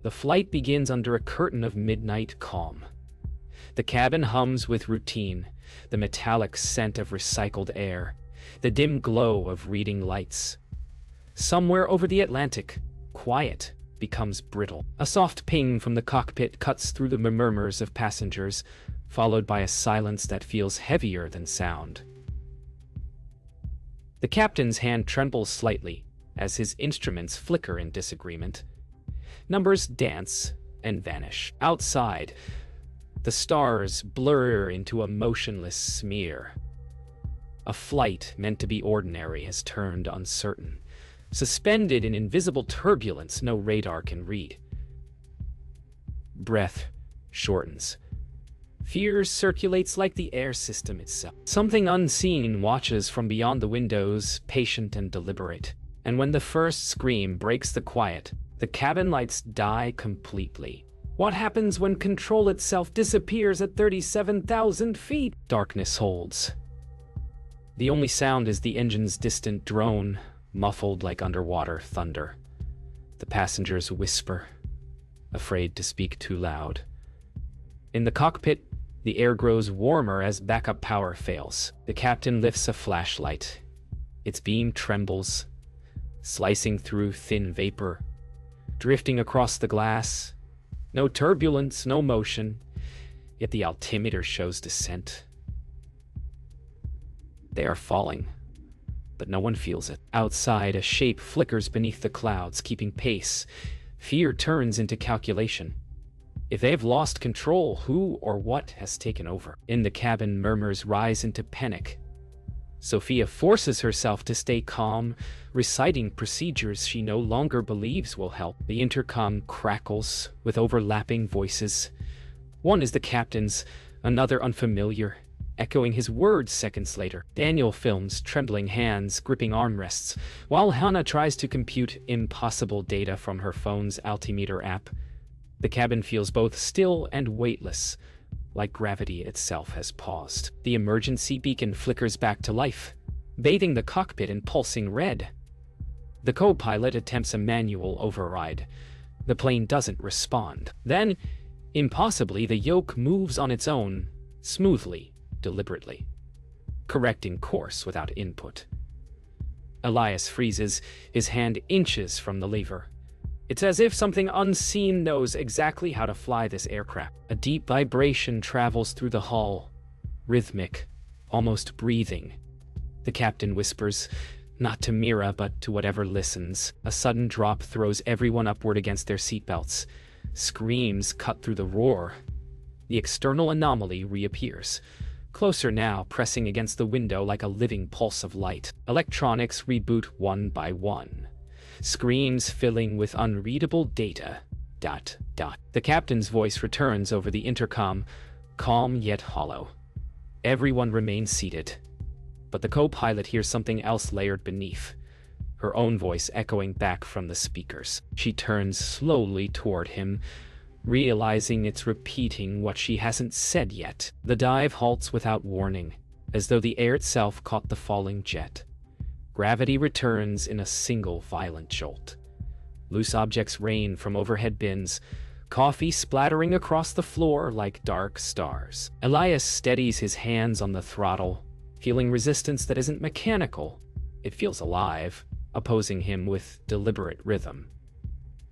The flight begins under a curtain of midnight calm. The cabin hums with routine, the metallic scent of recycled air, the dim glow of reading lights. Somewhere over the Atlantic, quiet becomes brittle. A soft ping from the cockpit cuts through the murmurs of passengers, followed by a silence that feels heavier than sound. The captain's hand trembles slightly as his instruments flicker in disagreement. Numbers dance and vanish. Outside, the stars blur into a motionless smear. A flight meant to be ordinary has turned uncertain, suspended in invisible turbulence no radar can read. Breath shortens. Fear circulates like the air system itself. Something unseen watches from beyond the windows, patient and deliberate. And when the first scream breaks the quiet, the cabin lights die completely. What happens when control itself disappears at 37,000 feet? Darkness holds. The only sound is the engine's distant drone, muffled like underwater thunder. The passengers whisper, afraid to speak too loud. In the cockpit, the air grows warmer as backup power fails. The captain lifts a flashlight. Its beam trembles, slicing through thin vapor, drifting across the glass. No turbulence, no motion, yet the altimeter shows descent. They are falling, but no one feels it. Outside, a shape flickers beneath the clouds, keeping pace. Fear turns into calculation. If they've lost control, who or what has taken over? In the cabin, murmurs rise into panic. Sophia forces herself to stay calm, reciting procedures she no longer believes will help. The intercom crackles with overlapping voices. One is the captain's, another unfamiliar, echoing his words seconds later. Daniel films trembling hands gripping armrests, while Hannah tries to compute impossible data from her phone's altimeter app. The cabin feels both still and weightless, like gravity itself has paused. The emergency beacon flickers back to life, bathing the cockpit in pulsing red. The co-pilot attempts a manual override. The plane doesn't respond. Then, impossibly, the yoke moves on its own, smoothly, deliberately, correcting course without input. Elias freezes, his hand inches from the lever. It's as if something unseen knows exactly how to fly this aircraft. A deep vibration travels through the hull, rhythmic, almost breathing. The captain whispers, not to Mira, but to whatever listens. A sudden drop throws everyone upward against their seatbelts. Screams cut through the roar. The external anomaly reappears, closer now, pressing against the window like a living pulse of light. Electronics reboot one by one. Screams filling with unreadable data. ... The captain's voice returns over the intercom, calm yet hollow. Everyone remains seated, but the co-pilot hears something else layered beneath, her own voice echoing back from the speakers. She turns slowly toward him, realizing it's repeating what she hasn't said yet. The dive halts without warning, as though the air itself caught the falling jet. Gravity returns in a single violent jolt. Loose objects rain from overhead bins, coffee splattering across the floor like dark stars. Elias steadies his hands on the throttle, feeling resistance that isn't mechanical. It feels alive, opposing him with deliberate rhythm.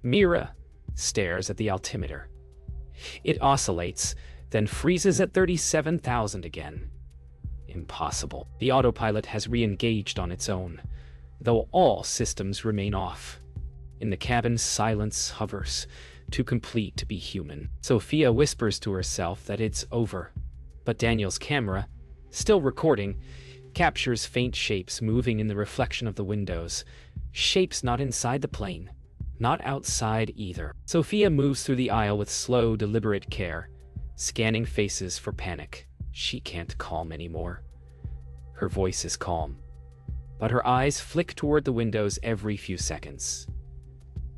Mira stares at the altimeter. It oscillates, then freezes at 37,000 again. Impossible. The autopilot has re-engaged on its own, though all systems remain off. In the cabin, silence hovers, too complete to be human. Sophia whispers to herself that it's over, but Daniel's camera, still recording, captures faint shapes moving in the reflection of the windows. Shapes not inside the plane, not outside either. Sophia moves through the aisle with slow, deliberate care, scanning faces for panic. She can't calm anymore. Her voice is calm, but her eyes flick toward the windows every few seconds.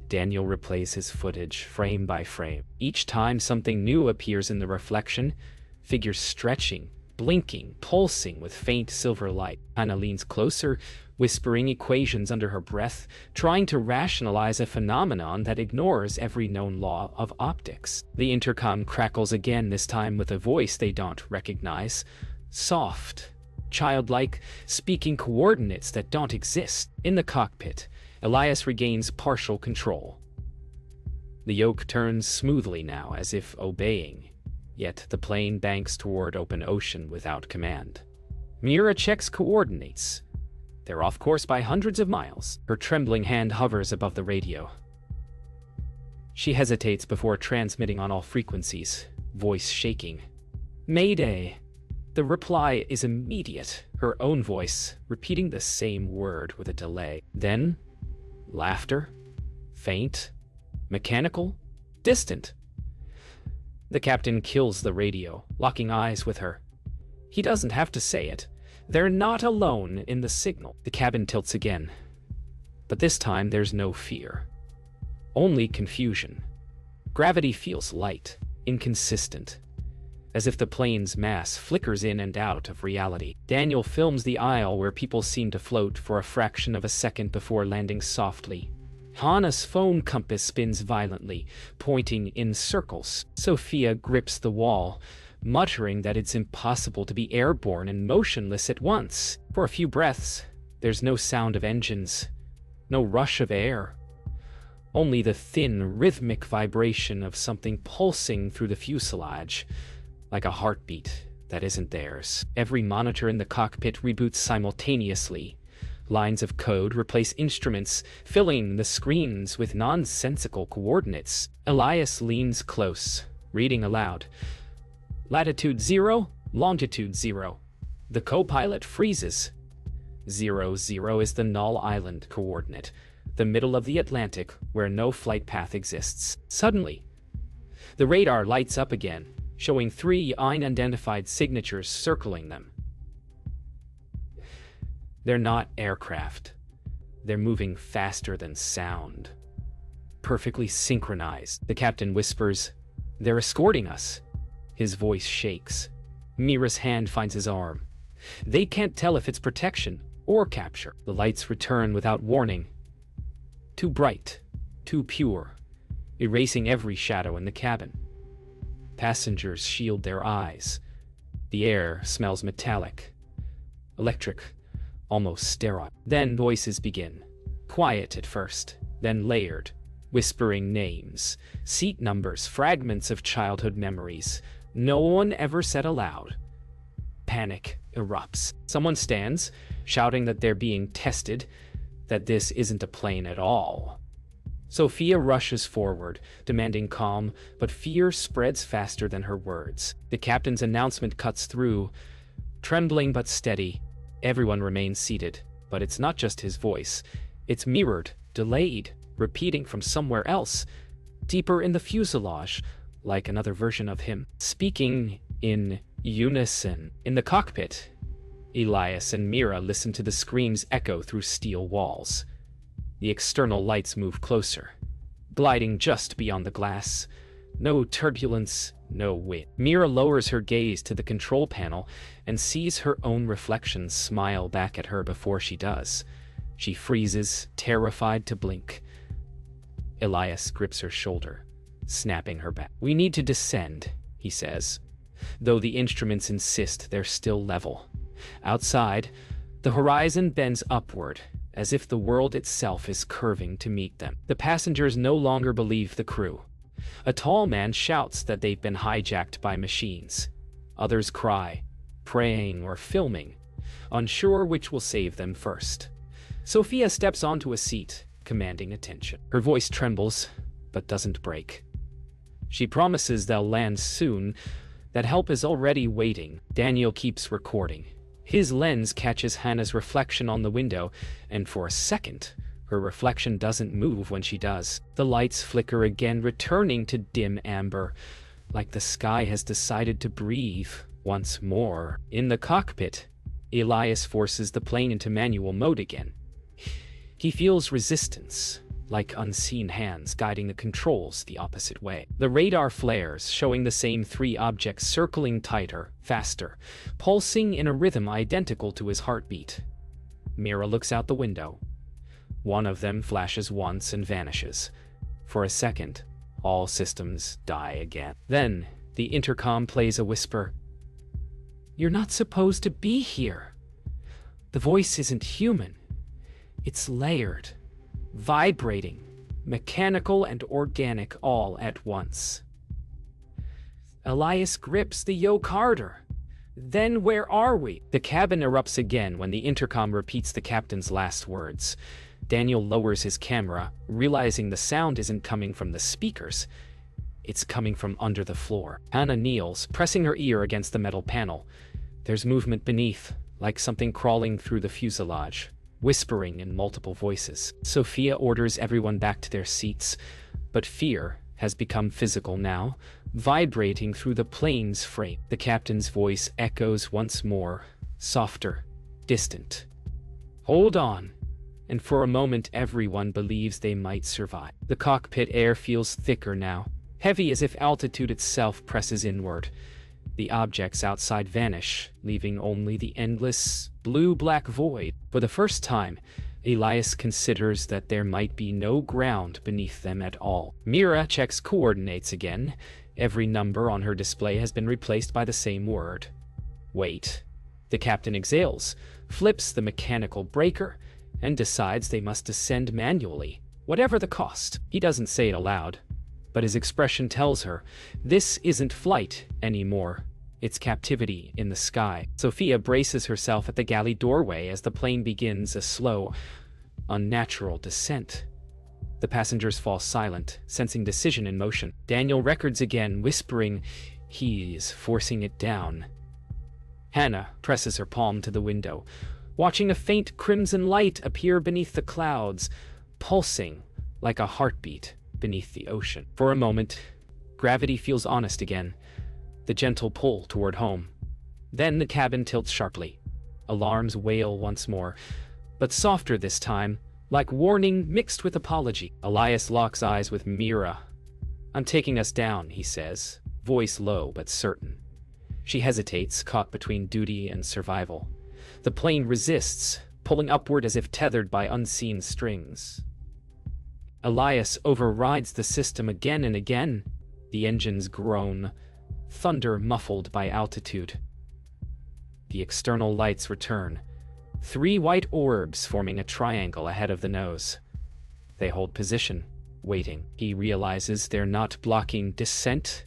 Daniel replays his footage frame by frame. Each time something new appears in the reflection, figures stretching, blinking, pulsing with faint silver light. Hannah leans closer, whispering equations under her breath, trying to rationalize a phenomenon that ignores every known law of optics. The intercom crackles again, this time with a voice they don't recognize. Soft, childlike, speaking coordinates that don't exist. In the cockpit, Elias regains partial control. The yoke turns smoothly now, as if obeying, yet the plane banks toward open ocean without command. Mira checks coordinates. They're off course by hundreds of miles. Her trembling hand hovers above the radio. She hesitates before transmitting on all frequencies, voice shaking. "Mayday!" The reply is immediate, her own voice, repeating the same word with a delay. Then, laughter, faint, mechanical, distant. The captain kills the radio, locking eyes with her. He doesn't have to say it. They're not alone in the signal. The cabin tilts again. But this time there's no fear. Only confusion. Gravity feels light, inconsistent, as if the plane's mass flickers in and out of reality. Daniel films the aisle where people seem to float for a fraction of a second before landing softly. Hannah's phone compass spins violently, pointing in circles. Sophia grips the wall, muttering that it's impossible to be airborne and motionless at once. For a few breaths, there's no sound of engines, no rush of air. Only the thin, rhythmic vibration of something pulsing through the fuselage, like a heartbeat that isn't theirs. Every monitor in the cockpit reboots simultaneously. Lines of code replace instruments, filling the screens with nonsensical coordinates. Elias leans close, reading aloud. Latitude 0, longitude 0. The co-pilot freezes. 00 is the Null Island coordinate, the middle of the Atlantic where no flight path exists. Suddenly, the radar lights up again, showing 3 unidentified signatures circling them. They're not aircraft. They're moving faster than sound. Perfectly synchronized. The captain whispers, "They're escorting us." His voice shakes. Mira's hand finds his arm. They can't tell if it's protection or capture. The lights return without warning. Too bright, too pure, erasing every shadow in the cabin. Passengers shield their eyes. The air smells metallic, electric, almost sterile. Then voices begin. Quiet at first, then layered, whispering names, seat numbers, fragments of childhood memories no one ever said aloud. Panic erupts. Someone stands, shouting that they're being tested, that this isn't a plane at all. Sophia rushes forward, demanding calm, but fear spreads faster than her words. The captain's announcement cuts through. Trembling but steady, everyone remains seated, but it's not just his voice. It's mirrored, delayed, repeating from somewhere else, deeper in the fuselage, like another version of him, speaking in unison. In the cockpit, Elias and Mira listen to the screams echo through steel walls. The external lights move closer, gliding just beyond the glass. No turbulence, no wind. Mira lowers her gaze to the control panel and sees her own reflection smile back at her before she does. She freezes, terrified to blink. Elias grips her shoulder, snapping her back. "We need to descend," he says, though the instruments insist they're still level. Outside, the horizon bends upward, as if the world itself is curving to meet them. The passengers no longer believe the crew. A tall man shouts that they've been hijacked by machines. Others cry, praying or filming, unsure which will save them first. Sophia steps onto a seat, commanding attention. Her voice trembles, but doesn't break. She promises they'll land soon, that help is already waiting. Daniel keeps recording. His lens catches Hannah's reflection on the window, and for a second, her reflection doesn't move when she does. The lights flicker again, returning to dim amber, like the sky has decided to breathe once more. In the cockpit, Elias forces the plane into manual mode again. He feels resistance, like unseen hands guiding the controls the opposite way. The radar flares, showing the same 3 objects circling tighter, faster, pulsing in a rhythm identical to his heartbeat. Mira looks out the window. One of them flashes once and vanishes. For a second, all systems die again. Then, the intercom plays a whisper. "You're not supposed to be here." The voice isn't human. It's layered, vibrating, mechanical and organic all at once. Elias grips the yoke harder. "Then where are we?" The cabin erupts again when the intercom repeats the captain's last words. Daniel lowers his camera, realizing the sound isn't coming from the speakers. It's coming from under the floor. Hannah kneels, pressing her ear against the metal panel. There's movement beneath, like something crawling through the fuselage, whispering in multiple voices. Sophia orders everyone back to their seats, but fear has become physical now, vibrating through the plane's frame. The captain's voice echoes once more, softer, distant. "Hold on." And for a moment everyone believes they might survive. The cockpit air feels thicker now, heavy as if altitude itself presses inward. The objects outside vanish, leaving only the endless, blue-black void. For the first time, Elias considers that there might be no ground beneath them at all. Mira checks coordinates again. Every number on her display has been replaced by the same word. Wait. The captain exhales, flips the mechanical breaker, and decides they must descend manually, whatever the cost. He doesn't say it aloud, but his expression tells her, this isn't flight anymore. It's captivity in the sky. Sophia braces herself at the galley doorway as the plane begins a slow, unnatural descent. The passengers fall silent, sensing decision in motion. Daniel records again, whispering, he's forcing it down. Hannah presses her palm to the window, watching a faint crimson light appear beneath the clouds, pulsing like a heartbeat beneath the ocean. For a moment, gravity feels honest again, the gentle pull toward home. Then the cabin tilts sharply. Alarms wail once more, but softer this time, like warning mixed with apology. Elias locks eyes with Mira. "I'm taking us down," he says, voice low but certain. She hesitates, caught between duty and survival. The plane resists, pulling upward as if tethered by unseen strings. Elias overrides the system again and again. The engines groan, thunder muffled by altitude. The external lights return, 3 white orbs forming a triangle ahead of the nose. They hold position, waiting. He realizes they're not blocking descent.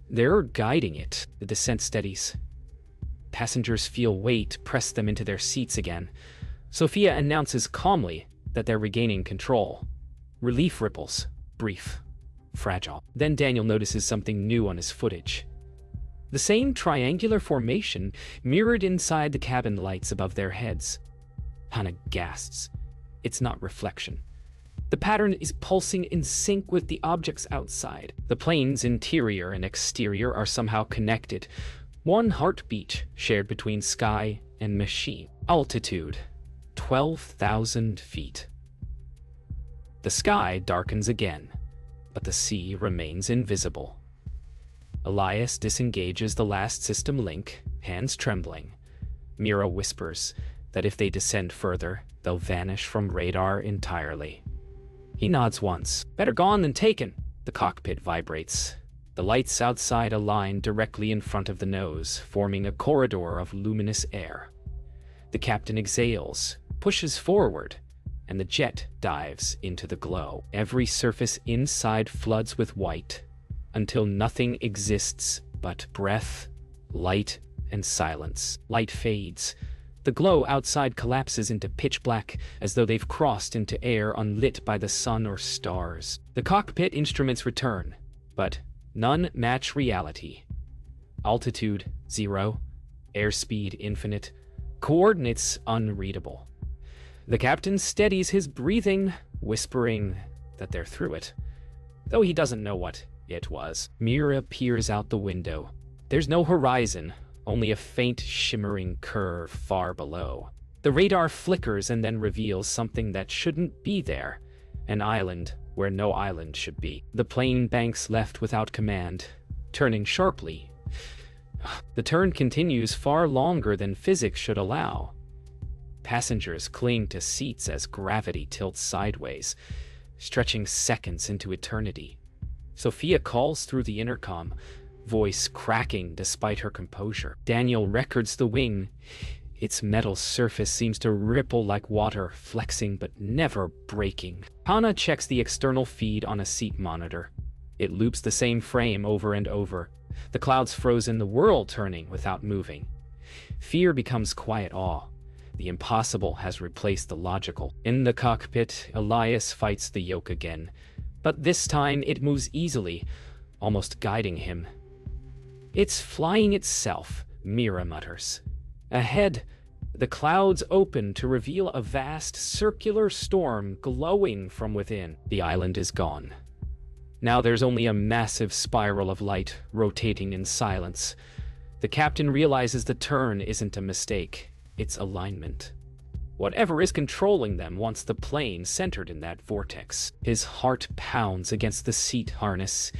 They're guiding it. The descent steadies. Passengers feel weight press them into their seats again. Sophia announces calmly that they're regaining control. Relief ripples, brief, fragile. Then Daniel notices something new on his footage. The same triangular formation mirrored inside the cabin lights above their heads. Hannah gasps. It's not reflection. The pattern is pulsing in sync with the objects outside. The plane's interior and exterior are somehow connected. One heartbeat shared between sky and machine. Altitude, 12,000 feet. The sky darkens again, but the sea remains invisible. Elias disengages the last system link, hands trembling. Mira whispers that if they descend further, they'll vanish from radar entirely. He nods once. Better gone than taken. The cockpit vibrates. The lights outside align directly in front of the nose, forming a corridor of luminous air. The captain exhales, pushes forward, and the jet dives into the glow. Every surface inside floods with white, until nothing exists but breath, light, and silence. Light fades. The glow outside collapses into pitch black, as though they've crossed into air unlit by the sun or stars. The cockpit instruments return, but none match reality. Altitude, 0. Airspeed, infinite. Coordinates, unreadable. The captain steadies his breathing, whispering that they're through it, though he doesn't know what it was. Mira peers out the window. There's no horizon, only a faint shimmering curve far below. The radar flickers and then reveals something that shouldn't be there, an island where no island should be. The plane banks left without command, turning sharply. The turn continues far longer than physics should allow. Passengers cling to seats as gravity tilts sideways, stretching seconds into eternity. Sophia calls through the intercom, voice cracking despite her composure. Daniel records the wing. Its metal surface seems to ripple like water, flexing but never breaking. Hannah checks the external feed on a seat monitor. It loops the same frame over and over. The clouds frozen, the world turning without moving. Fear becomes quiet awe. The impossible has replaced the logical. In the cockpit, Elias fights the yoke again. But this time it moves easily, almost guiding him. "It's flying itself," Mira mutters. Ahead, the clouds open to reveal a vast circular storm glowing from within. The island is gone. Now there's only a massive spiral of light rotating in silence. The captain realizes the turn isn't a mistake, it's alignment. Whatever is controlling them wants the plane centered in that vortex. His heart pounds against the seat harness.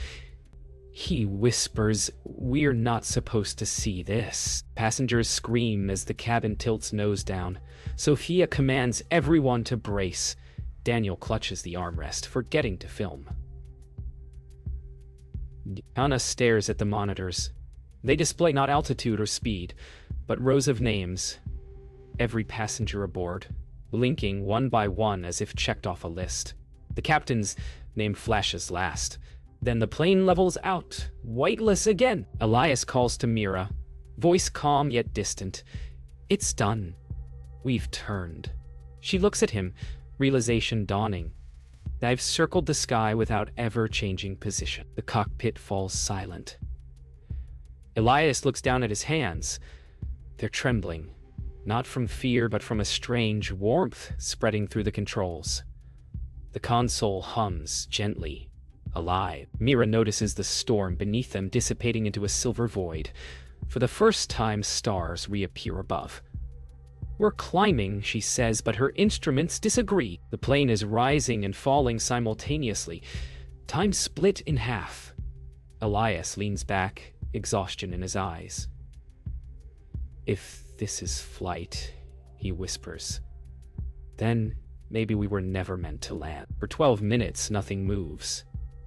He whispers, "We're not supposed to see this." Passengers scream as the cabin tilts nose down. Sophia commands everyone to brace. Daniel clutches the armrest, forgetting to film. Anna stares at the monitors. They display not altitude or speed, but rows of names. Every passenger aboard, blinking one by one as if checked off a list. The captain's name flashes last. Then the plane levels out, weightless again. Elias calls to Mira, voice calm yet distant. "It's done. We've turned." She looks at him, realization dawning. I've circled the sky without ever changing position. The cockpit falls silent. Elias looks down at his hands. They're trembling, not from fear but from a strange warmth spreading through the controls. The console hums gently, alive. Mira notices the storm beneath them dissipating into a silver void. For the first time, stars reappear above. "We're climbing," she says, but her instruments disagree. The plane is rising and falling simultaneously. Time split in half. Elias leans back, exhaustion in his eyes. "If this is flight," he whispers, "then maybe we were never meant to land." For 12 minutes, nothing moves.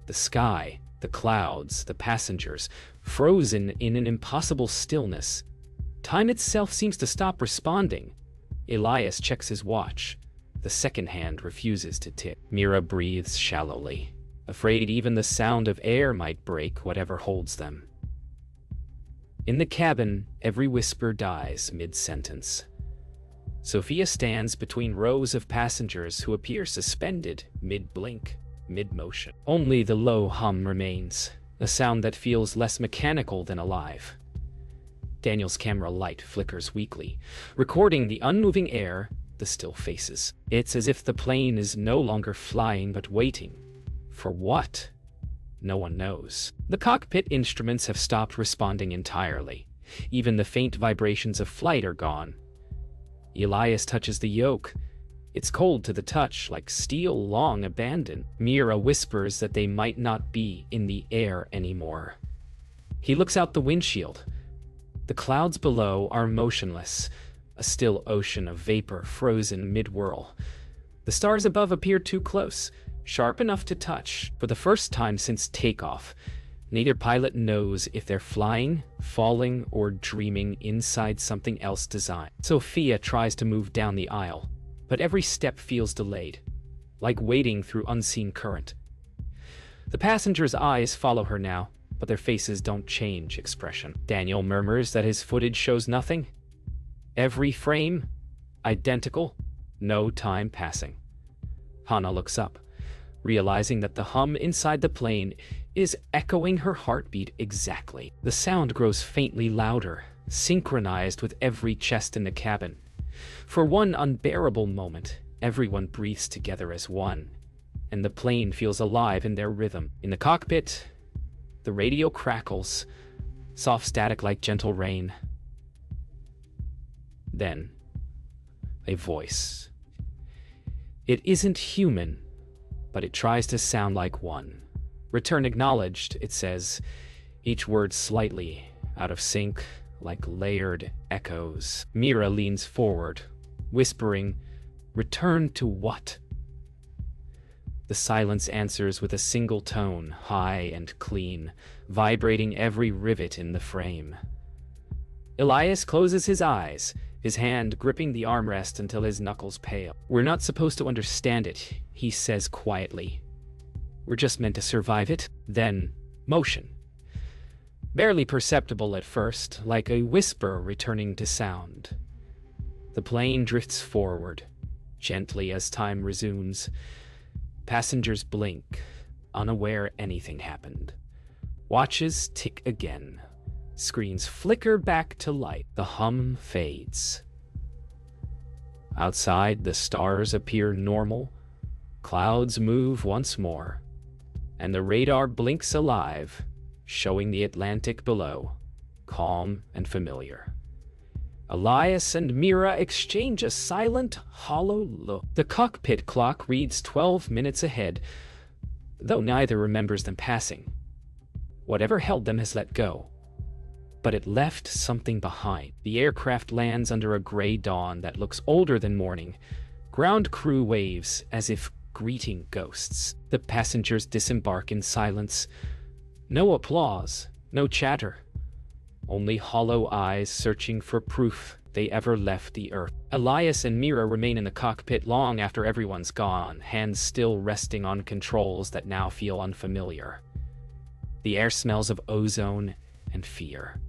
The sky, the clouds, the passengers, frozen in an impossible stillness. Time itself seems to stop responding. Elias checks his watch. The second hand refuses to tick. Mira breathes shallowly, afraid even the sound of air might break whatever holds them. In the cabin, every whisper dies mid-sentence. Sophia stands between rows of passengers who appear suspended, mid-blink, mid-motion. Only the low hum remains, a sound that feels less mechanical than alive. Daniel's camera light flickers weakly, recording the unmoving air, the still faces. It's as if the plane is no longer flying but waiting. For what? No one knows. The cockpit instruments have stopped responding entirely. Even the faint vibrations of flight are gone. Elias touches the yoke. It's cold to the touch, like steel long abandoned. Mira whispers that they might not be in the air anymore. He looks out the windshield. The clouds below are motionless, a still ocean of vapor frozen mid-whirl. The stars above appear too close, sharp enough to touch. For the first time since takeoff, neither pilot knows if they're flying, falling, or dreaming inside something else designed. Sophia tries to move down the aisle, but every step feels delayed, like wading through unseen current. The passengers' eyes follow her now, but their faces don't change expression. Daniel murmurs that his footage shows nothing. Every frame, identical, no time passing. Hannah looks up, realizing that the hum inside the plane is echoing her heartbeat exactly. The sound grows faintly louder, synchronized with every chest in the cabin. For one unbearable moment, everyone breathes together as one, and the plane feels alive in their rhythm. In the cockpit, the radio crackles, soft static like gentle rain. Then, a voice. It isn't human, but it tries to sound like one. "Return acknowledged," it says, each word slightly out of sync, like layered echoes. Mira leans forward, whispering, "Return to what?" The silence answers with a single tone, high and clean, vibrating every rivet in the frame. Elias closes his eyes, his hand gripping the armrest until his knuckles pale. "We're not supposed to understand it," he says quietly. "We're just meant to survive it." Then, motion. Barely perceptible at first, like a whisper returning to sound. The plane drifts forward, gently as time resumes. Passengers blink, unaware anything happened. Watches tick again. Screens flicker back to light. The hum fades. Outside, the stars appear normal. Clouds move once more. And the radar blinks alive, showing the Atlantic below, calm and familiar. Elias and Mira exchange a silent, hollow look. The cockpit clock reads 12 minutes ahead, though neither remembers them passing. Whatever held them has let go. But it left something behind. The aircraft lands under a gray dawn that looks older than morning. Ground crew waves as if greeting ghosts. The passengers disembark in silence. No applause, no chatter. Only hollow eyes searching for proof they ever left the Earth. Elias and Mira remain in the cockpit long after everyone's gone, hands still resting on controls that now feel unfamiliar. The air smells of ozone and fear.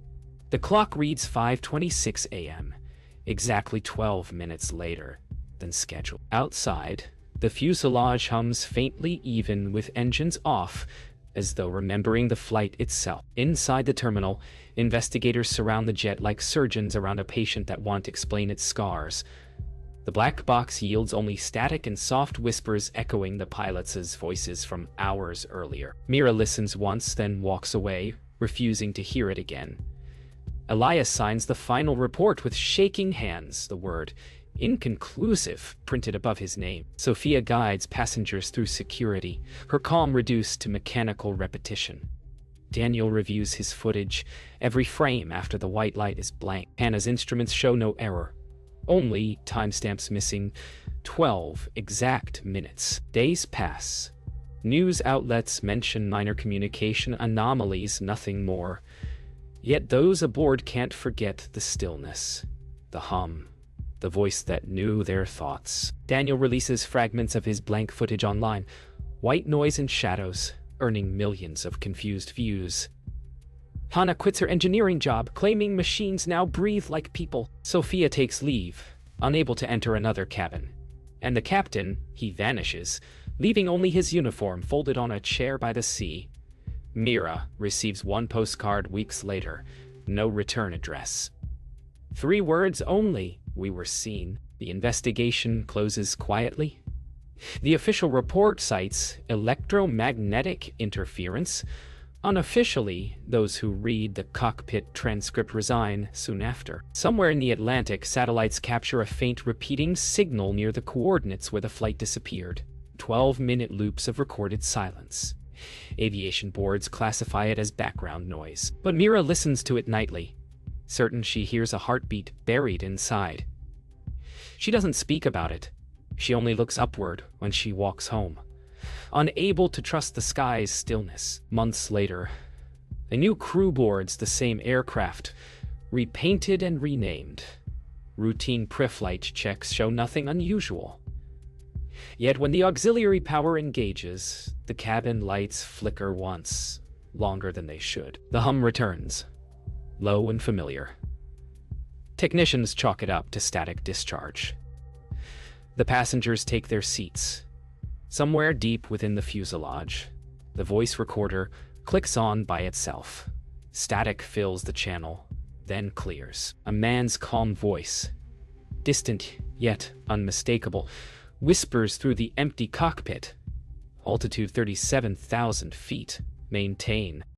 The clock reads 5:26 a.m., exactly 12 minutes later than scheduled. Outside, the fuselage hums faintly even with engines off, as though remembering the flight itself. Inside the terminal, investigators surround the jet like surgeons around a patient that won't explain its scars. The black box yields only static and soft whispers echoing the pilots' voices from hours earlier. Mira listens once, then walks away, refusing to hear it again. Elias signs the final report with shaking hands, the word "inconclusive" printed above his name. Sophia guides passengers through security, her calm reduced to mechanical repetition. Daniel reviews his footage, every frame after the white light is blank. Hannah's instruments show no error, only timestamps missing 12 exact minutes. Days pass. News outlets mention minor communication anomalies, nothing more. Yet those aboard can't forget the stillness, the hum, the voice that knew their thoughts. Daniel releases fragments of his blank footage online, white noise and shadows, earning millions of confused views. Hannah quits her engineering job, claiming machines now breathe like people. Sophia takes leave, unable to enter another cabin. And the captain, he vanishes, leaving only his uniform folded on a chair by the sea. Mira receives one postcard weeks later, no return address. 3 words only: "We were seen." The investigation closes quietly. The official report cites electromagnetic interference. Unofficially, those who read the cockpit transcript resign soon after. Somewhere in the Atlantic, satellites capture a faint repeating signal near the coordinates where the flight disappeared. 12-minute loops of recorded silence. Aviation boards classify it as background noise. But Mira listens to it nightly, certain she hears a heartbeat buried inside. She doesn't speak about it. She only looks upward when she walks home, unable to trust the sky's stillness. Months later, a new crew boards the same aircraft, repainted and renamed. Routine pre-flight checks show nothing unusual. Yet when the auxiliary power engages, the cabin lights flicker once, longer than they should. The hum returns, low and familiar. Technicians chalk it up to static discharge. The passengers take their seats. Somewhere deep within the fuselage, the voice recorder clicks on by itself. Static fills the channel, then clears. A man's calm voice, distant yet unmistakable, whispers through the empty cockpit. Altitude 37,000 feet. Maintain.